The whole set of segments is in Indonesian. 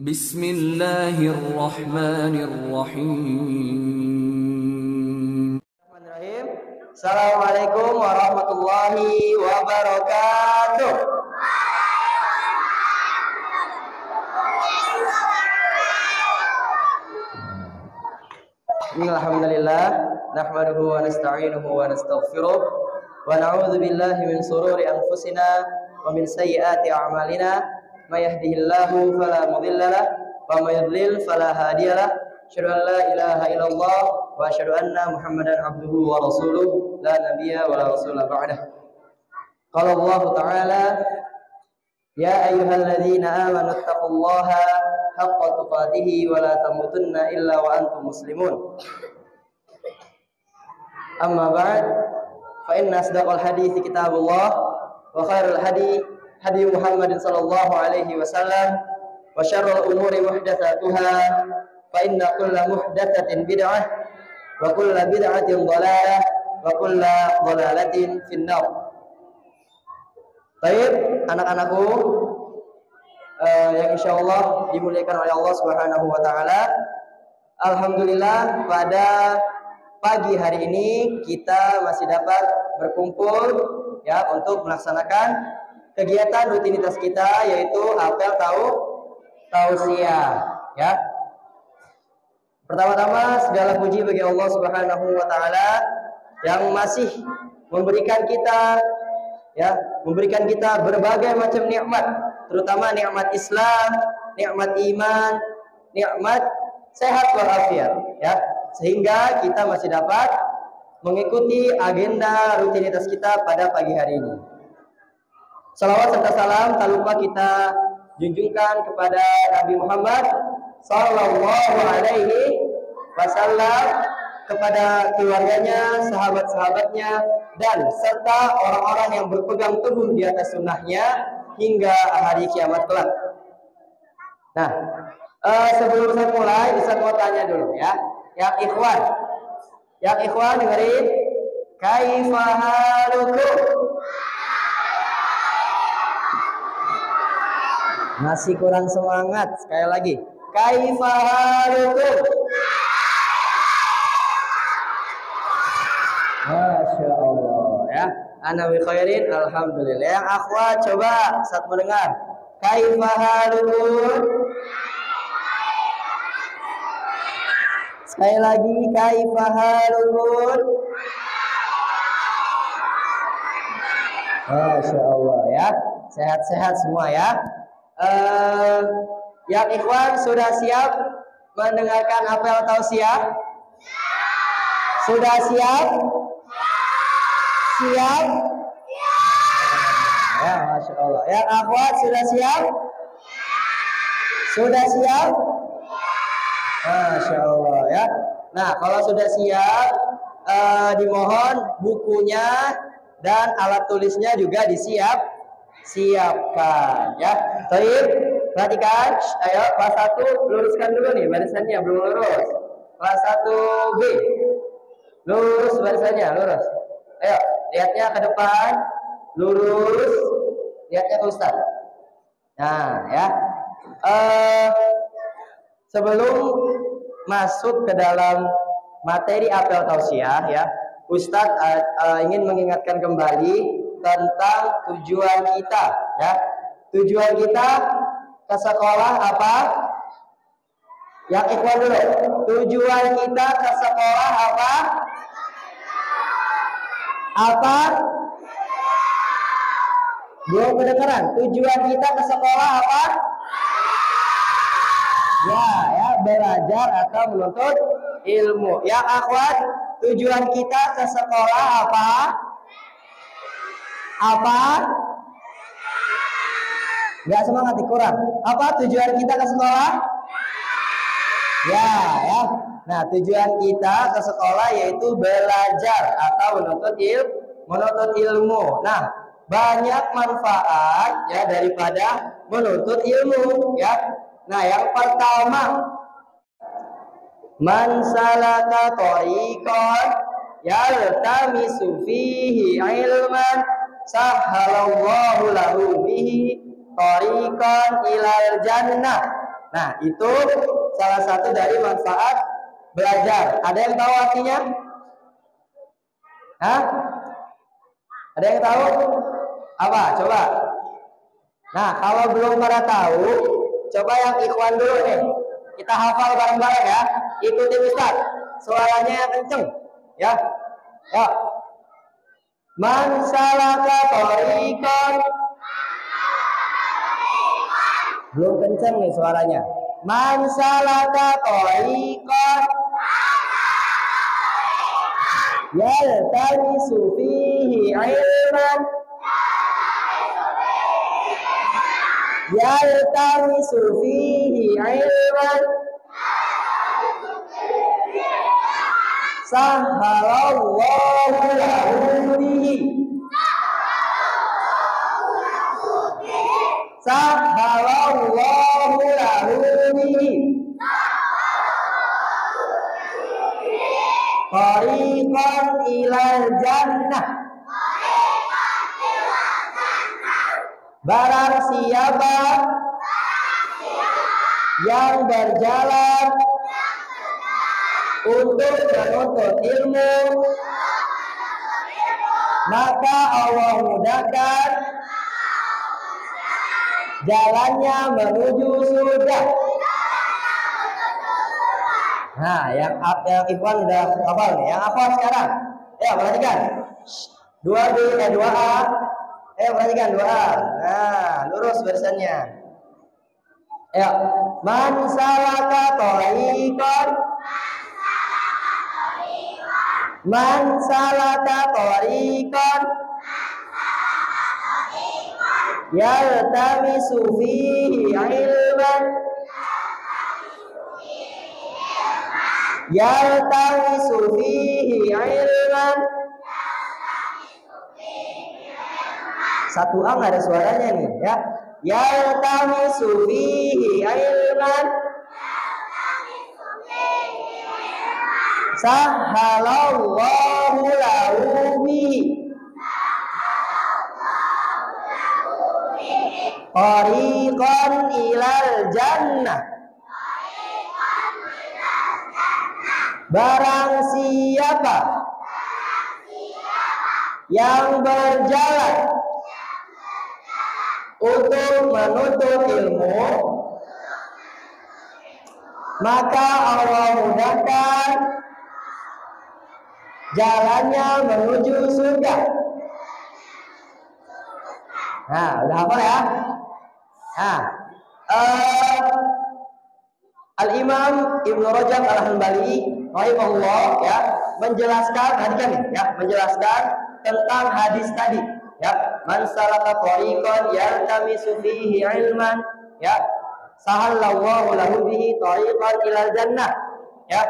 Bismillahirrahmanirrahim. Assalamualaikum warahmatullahi wabarakatuh. Alhamdulillah, nahmaduhu wa nasta'inuhu wa nastaghfiruh wa na'udzu billahi min shururi anfusina wa min sayyiati a'malina. May yahdihillahu fala mudilla lahu wa may yudlil fala hadiya lahu. Asyhadu an la ilaha illallah wa asyhadu anna Muhammadan abduhu wa rasuluh la nabiyya wa la rasula ba'dah. Qala Allah Ta'ala, ya ayyuhalladzina amanu taqullaha haqqa tuqatih wa la tamutunna illa wa antum muslimun. Amma ba'd, fa inna asdaqal hadithi kitabullah wa khairul hadi Muhammadin sallallahu alaihi wasallam wa syarrul umuri muhdatsatuha fa inna kulla muhdatsatin bid'ah wa kulla bid'atin dhalalah wa kulla dhalalatin finnar. Baik, anak-anakku yang insyaallah dimuliakan oleh Allah Subhanahu wa taala. Alhamdulillah, pada pagi hari ini kita masih dapat berkumpul ya untuk melaksanakan kegiatan rutinitas kita, yaitu apel tausiah ya. Pertama-tama segala puji bagi Allah Subhanahu wa taala yang masih memberikan kita berbagai macam nikmat, terutama nikmat Islam, nikmat iman, nikmat sehat walafiat ya, sehingga kita masih dapat mengikuti agenda rutinitas kita pada pagi hari ini. Salawat serta salam tak lupa kita junjungkan kepada Nabi Muhammad sallallahu alaihi wasallam, kepada keluarganya, sahabat-sahabatnya, dan serta orang-orang yang berpegang teguh di atas sunnahnya hingga hari kiamat kelak. Nah, sebelum saya mulai, saya mau tanya dulu ya, yang ikhwan dengerin, kaifa halukum? Masih kurang semangat, sekali lagi, kaifa halukum? Masya Allah ya, ana bi khairin, alhamdulillah. Yang akhwat coba saat mendengar, kaifa halukum? Sekali lagi, kaifa halukum? Masya Allah ya, sehat-sehat semua ya. Yang ikhwan sudah siap mendengarkan apel tausiah? Sudah siap? Siap? Ya, Masya Allah. Yang akhwat sudah siap? Sudah siap? Masya Allah ya. Nah, kalau sudah siap, dimohon bukunya dan alat tulisnya juga siapkan ya. Baik, perhatikan. Ayo, kelas 1 luruskan dulu nih barisannya, belum lurus. Kelas 1B lurus barisannya, lurus. Ayo, lihatnya ke depan, lurus, lihatnya ke Ustaz. Nah ya, sebelum masuk ke dalam materi apel tausiah ya, Ustaz ingin mengingatkan kembali tentang tujuan kita ya. Tujuan kita ke sekolah apa? Yang ikhwan dulu. Tujuan kita ke sekolah apa? Apa? Belum kedengeran. Tujuan kita ke sekolah apa? Ya, belajar atau menuntut ilmu. Yang akhwat, tujuan kita ke sekolah apa? Apa? Nggak semangat, dikurang. Apa tujuan kita ke sekolah? Ya. Nah, tujuan kita ke sekolah yaitu belajar atau menuntut ilmu. Nah, banyak manfaat ya daripada menuntut ilmu ya. Nah, yang pertama, man salaka thariqan yaltamisu fihi ilman sahhalallahu lahu bihi thariqan ilal jannah Nah, itu salah satu dari manfaat belajar. Ada yang tahu artinya? Hah? Ada yang tahu? Apa? Coba. Nah, kalau belum pada tahu, coba yang ikhwan dulu nih. Kita hafal bareng-bareng ya. Ikuti Ustaz. Suaranya yang kenceng. Ya. Ya. Man salaka thariqan. Belum kenceng nih suaranya. Man salaka thariqan yaltamisu fihi ilman yaltamisu fihi ilman sahhalallahu lahu bihi sahhalallahu lahu bihi tariqan ilal jannah. Barang siapa yang berjalan untuk menuntut ilmu, maka Allah mudahkan jalannya menuju surga. Nah, yang Ikhwan udah hafal nih. Yang hafal sekarang, ya perhatikan. 2A. Perhatikan 2A. Nah, lurus barisannya. Ya, man salaka thariqan man salaka thariqan yaltamisu fihi ilman yaltamisu fihi ilman. Satu A nggak ada suaranya nih ya. Yaltamisu fihi ilman sahhalallahu lahu bihi tariqan ilal jannah. Barang siapa yang berjalan untuk menuntut ilmu, maka Allah mudahkan jalannya menuju surga. Nah, udah hafal ya? Nah, Al-Imam Ibnu Rajab Al-Hanbali rahimahullah ya menjelaskan menjelaskan tentang hadis tadi ya, man salaka thariqan yaltamisu fihi ilman ya sahallallahu lahu bihi thariqan ilal jannah ya.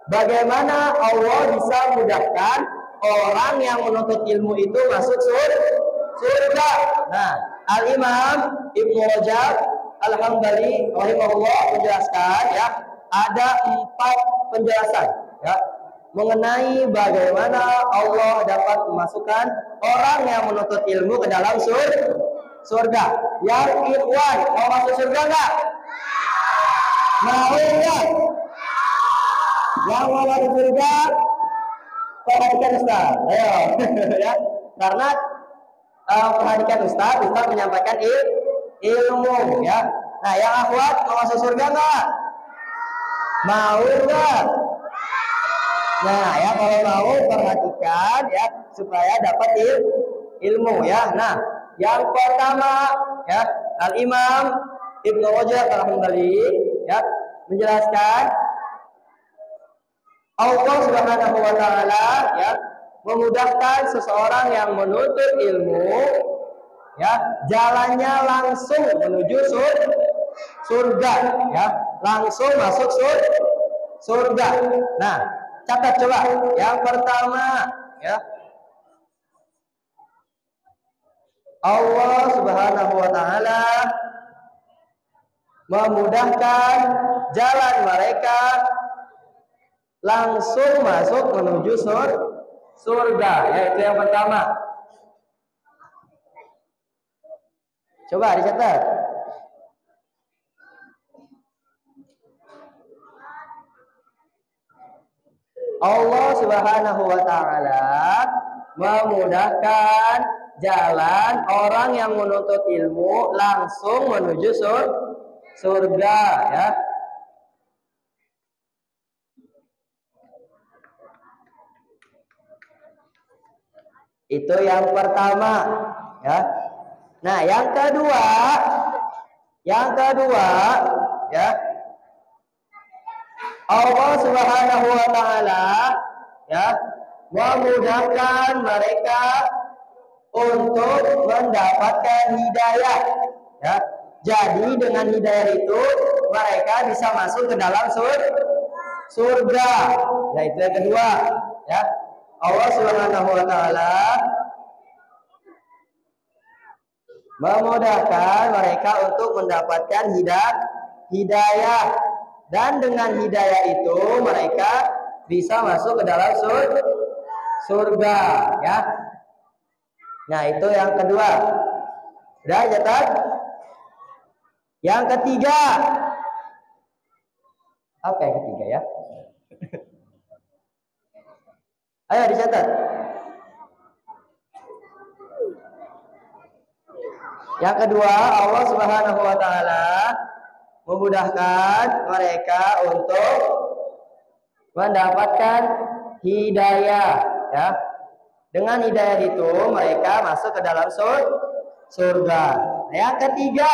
Bagaimana Allah bisa mudahkan orang yang menuntut ilmu itu masuk surga. Nah, Al-Imam Ibnu Rajab Al-Hanbali rahimahullah menjelaskan ya, ada 4 penjelasan ya mengenai bagaimana Allah dapat memasukkan orang yang menuntut ilmu ke dalam surga. Yang ikhwan mau masuk surga enggak? Mau enggak? Yang mau masuk surga perhatikan Ustaz. Ayo ya. Karena perhatikan Ustaz menyampaikan ilmu ya. Nah, yang akhwat mau masuk surga enggak? Mau enggak? Nah, ya kalau mau perhatikan ya supaya dapat ilmu ya. Nah, yang pertama ya, Al-Imam Ibnu Rajab Al-Hanbali ya menjelaskan Allah Subhanahu wa taala ya memudahkan seseorang yang menuntut ilmu ya jalannya langsung menuju surga ya, langsung masuk surga. Nah, catat coba. Yang pertama ya, Allah Subhanahu wa taala memudahkan jalan mereka langsung masuk menuju surga, yaitu yang pertama. Coba dicatat. Allah Subhanahu wa taala memudahkan jalan orang yang menuntut ilmu langsung menuju surga ya. Itu yang pertama ya. Nah, yang kedua ya, Allah Subhanahu wa taala ya memudahkan mereka untuk mendapatkan hidayah ya. Jadi dengan hidayah itu mereka bisa masuk ke dalam surga. Nah, itu yang kedua ya. Allah Subhanahu wa taala memudahkan mereka untuk mendapatkan hidayah, dan dengan hidayah itu mereka bisa masuk ke dalam surga ya. Nah, itu yang kedua. Sudah catat? Yang ketiga. Apa yang ketiga ya? Ayo dicatat. Yang kedua, Allah Subhanahu wa taala memudahkan mereka untuk mendapatkan hidayah ya. Dengan hidayah itu mereka masuk ke dalam surga. Yang ketiga,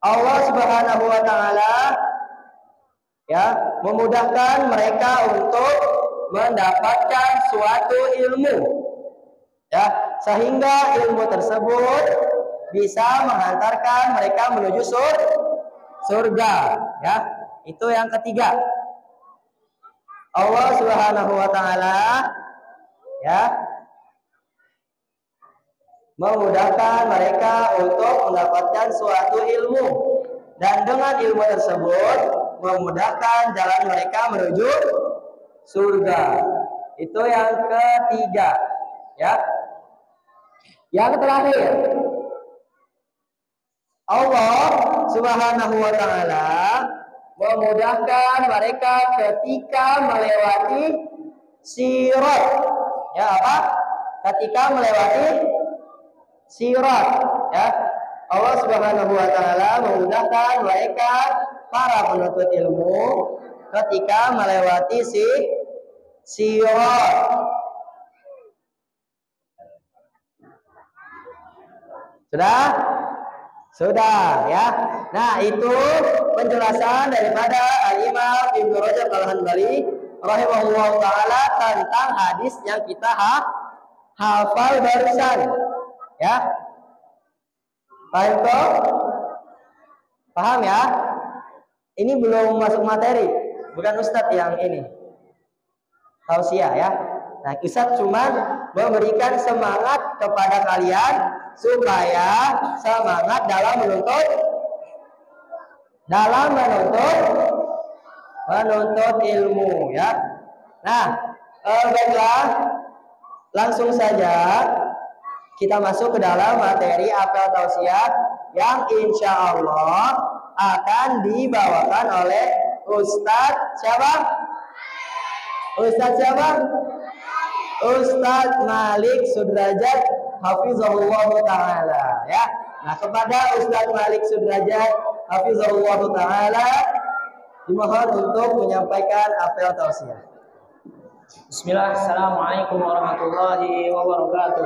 Allah Subhanahu wa taala ya memudahkan mereka untuk mendapatkan suatu ilmu ya, sehingga ilmu tersebut bisa menghantarkan mereka menuju surga ya. Itu yang ketiga. Allah Subhanahu wa taala ya memudahkan mereka untuk mendapatkan suatu ilmu, dan dengan ilmu tersebut memudahkan jalan mereka menuju surga. Itu yang ketiga ya. Yang terakhir, Allah Subhanahu wa taala memudahkan mereka ketika melewati sirat. Ya, apa? Ketika melewati sirat, ya. Allah Subhanahu wa taala memudahkan mereka para penuntut ilmu ketika melewati sirat. Sudah ya. Nah, itu penjelasan daripada Al-Imam Ibnu Rajab Al-Hanbali rahimahullah taala tentang hadis yang kita hafal barusan. Ya. Paham kok? Paham ya? Ini belum masuk materi, bukan Ustadz yang ini. Tausiah ya. Nah, Ustadz cuma memberikan semangat kepada kalian supaya semangat dalam menuntut ilmu ya. Nah, baiklah, langsung saja kita masuk ke dalam materi apel tausiah yang insya Allah akan dibawakan oleh Ustadz siapa? Ustadz Malik Sudrajat hafizahullah ta'ala ya. Nah, kepada Ustadz Malik Sudrajat hafizahullah ta'ala dimohon untuk menyampaikan apel tausiah. Bismillah, assalamualaikum warahmatullahi wabarakatuh.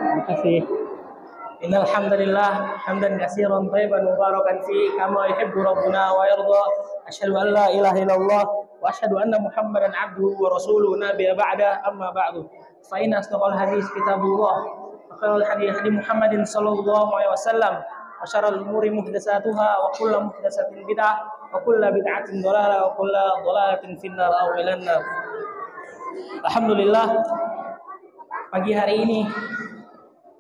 Terima kasih. Innal hamdalillah hamdan katsiran thayyiban mubarakan fi kama yuhibbu rabbuna wa yarda. Asyhadu an la ilaha illallah wa asyhadu anna Muhammadan abduhu wa rasuluhu nabiyya ba'da, amma ba'du. Fa inna asdaqal hadits kitabullah wa khairal hadi Muhammadin sallallahu alaihi wasallam wa syarrul umuri muhdatsatuha wa kullu muhdatsatin bid'ah wa kullu bid'atin dhalalah wa kullu dhalalatin finnar aw ilan nar. Alhamdulillah, pagi hari ini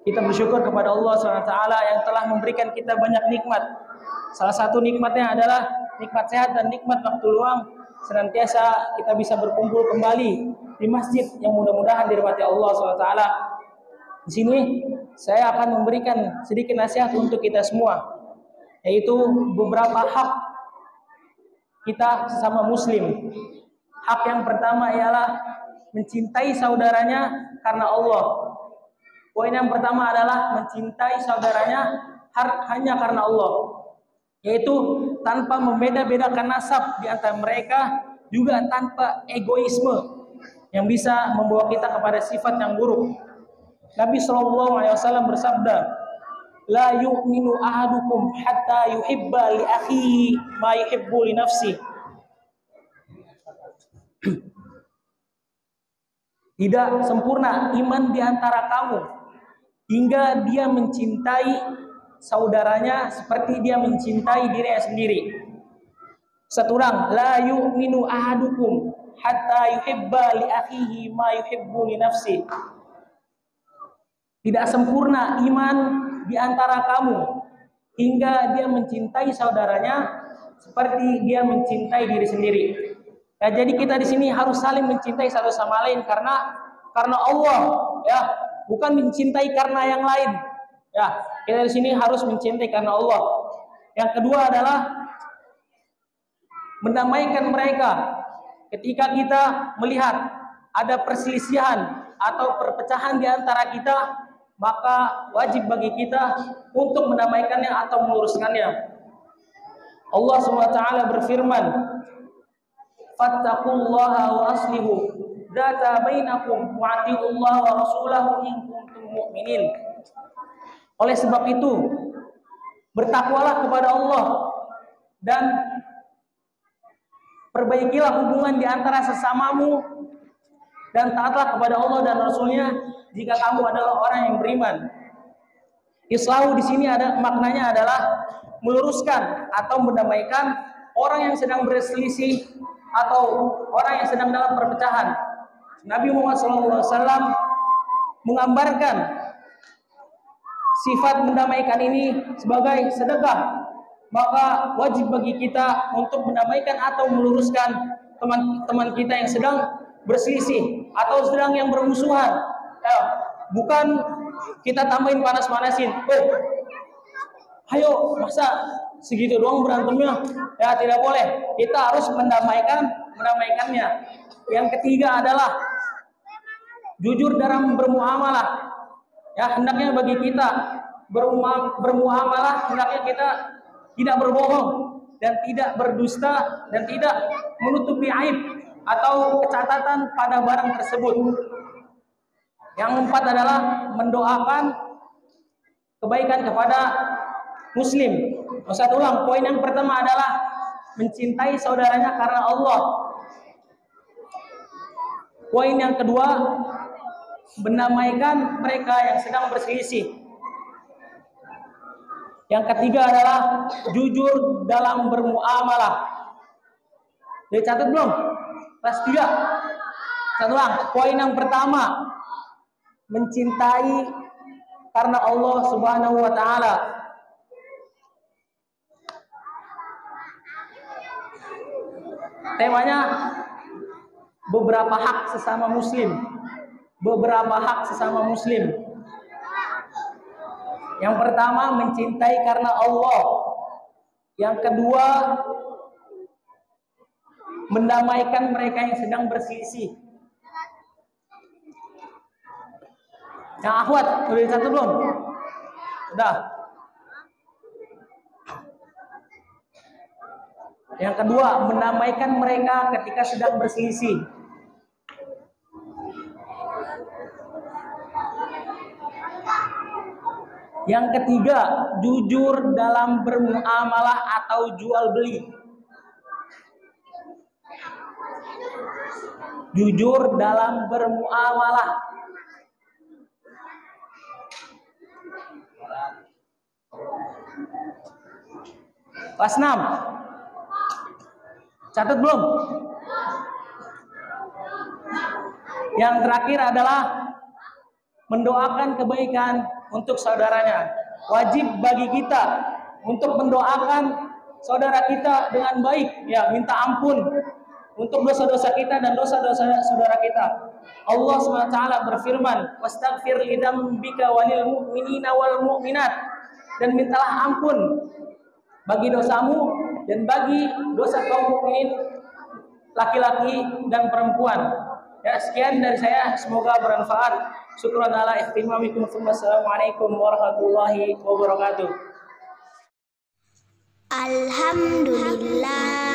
kita bersyukur kepada Allah SWT yang telah memberikan kita banyak nikmat. Salah satu nikmatnya adalah nikmat sehat dan nikmat waktu luang. Senantiasa kita bisa berkumpul kembali di masjid yang mudah-mudahan dirahmati Allah SWT. Di sini saya akan memberikan sedikit nasihat untuk kita semua. yaitu beberapa hak kita sesama muslim. Hak yang pertama ialah mencintai saudaranya karena Allah. Poin yang pertama adalah mencintai saudaranya hanya karena Allah, yaitu tanpa membeda-bedakan nasab di antara mereka, juga tanpa egoisme yang bisa membawa kita kepada sifat yang buruk. Nabi SAW bersabda, "La yu'minu ahadukum hatta yuhibba li akhihi ma yuhibbu li nafsihi." Tidak sempurna iman di antara kamu hingga dia mencintai saudaranya seperti dia mencintai dirinya sendiri. Satu orang, la yu'minu ahadukum hatta yuhibba li akhihi ma yuhibbu li nafsihi. Tidak sempurna iman di antara kamu hingga dia mencintai saudaranya seperti dia mencintai diri sendiri. Ya, jadi kita di sini harus saling mencintai satu sama lain karena Allah, ya, bukan mencintai karena yang lain. Ya, kita di sini harus mencintai karena Allah. Yang kedua adalah mendamaikan mereka. Ketika kita melihat ada perselisihan atau perpecahan di antara kita, maka wajib bagi kita untuk mendamaikannya atau meluruskannya. Allah SWT berfirman, "Fattaqullaha wa aslihu dzata bainakum wa atiullaha wa rasulahu in kuntum mu'minin." Oleh sebab itu, bertakwalah kepada Allah dan perbaikilah hubungan di antara sesamamu dan taatlah kepada Allah dan Rasulnya jika kamu adalah orang yang beriman. Islahu di sini ada maknanya adalah meluruskan atau mendamaikan orang yang sedang berselisih atau orang yang sedang dalam perpecahan. Nabi Muhammad SAW menggambarkan sifat mendamaikan ini sebagai sedekah. Maka wajib bagi kita untuk mendamaikan atau meluruskan teman-teman kita yang sedang berselisih atau sedang yang bermusuhan. Bukan kita tambahin panas-panasin. Ayo, masa segitu doang berantemnya? Ya, tidak boleh. Kita harus mendamaikannya. Yang ketiga adalah jujur dalam bermuamalah. Ya, hendaknya bagi kita bermuamalah, hendaknya kita tidak berbohong dan tidak berdusta dan tidak menutupi aib atau kecacatan pada barang tersebut. Yang keempat adalah mendoakan kebaikan kepada muslim. Saya ulang, poin yang pertama adalah mencintai saudaranya karena Allah. Poin yang kedua, mendamaikan mereka yang sedang berselisih. Yang ketiga adalah jujur dalam bermuamalah. Dicatat belum? Kelas 3. Satu ulang. Poin yang pertama, mencintai karena Allah Subhanahu wa taala. Temanya beberapa hak sesama muslim. Beberapa hak sesama muslim. Yang pertama, mencintai karena Allah. Yang kedua, mendamaikan mereka yang sedang berselisih. Yang akhwat, udah satu belum? Udah. Yang kedua, mendamaikan mereka ketika sedang berselisih. Yang ketiga, jujur dalam bermuamalah atau jual beli. Jujur dalam bermuamalah. Kelas 6. Catat belum? Yang terakhir adalah mendoakan kebaikan untuk saudaranya. Wajib bagi kita untuk mendoakan saudara kita dengan baik, ya, minta ampun untuk dosa-dosa kita dan dosa-dosa saudara kita. Allah SWT berfirman, "Wastaghfir lidzambika walil mu'minina wal mu'minat." Dan mintalah ampun bagi dosamu dan bagi dosa kaum mukminin laki-laki dan perempuan. Ya, sekian dari saya, semoga bermanfaat. Syukran ala ihtimamikum. Wassalamualaikum warahmatullahi wabarakatuh. Alhamdulillah.